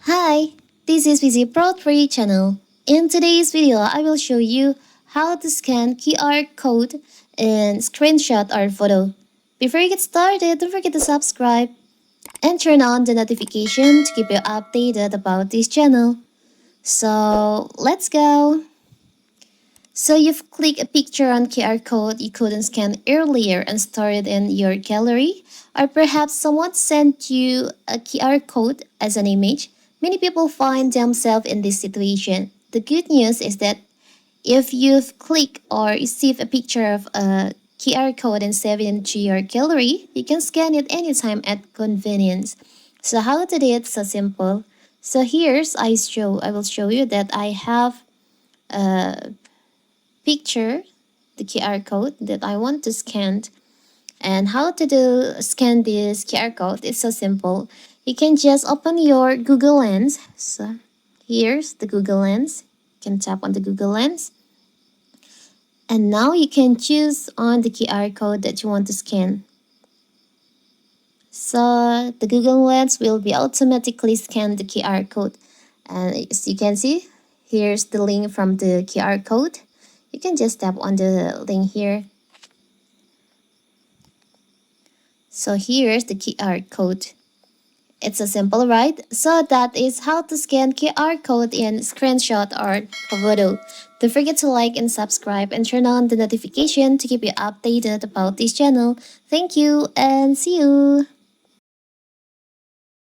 Hi, this is Busy Pro 3 channel. In today's video, I will show you how to scan QR code and screenshot our photo. Before you get started, don't forget to subscribe and turn on the notification to keep you updated about this channel. So let's go. So you've clicked a picture on QR code you couldn't scan earlier and store it in your gallery, or perhaps someone sent you a QR code as an image. Many people find themselves in this situation. The good news is that if you've clicked or received a picture of a QR code and save it into your gallery, you can scan it anytime at convenience. So how to do it? So simple. So I will show you that I have a picture, the QR code that I want to scan. And how to scan this QR code? It's so simple. You can just open your Google Lens. So here's the Google Lens. You can tap on the Google Lens. And now you can choose on the QR code that you want to scan. So the Google Lens will be automatically scan the QR code. And as you can see, here's the link from the QR code. You can just tap on the link here. So here's the QR code. It's so simple, right? So that is how to scan QR code in screenshot or photo. Don't forget to like and subscribe and turn on the notification to keep you updated about this channel. Thank you and see you!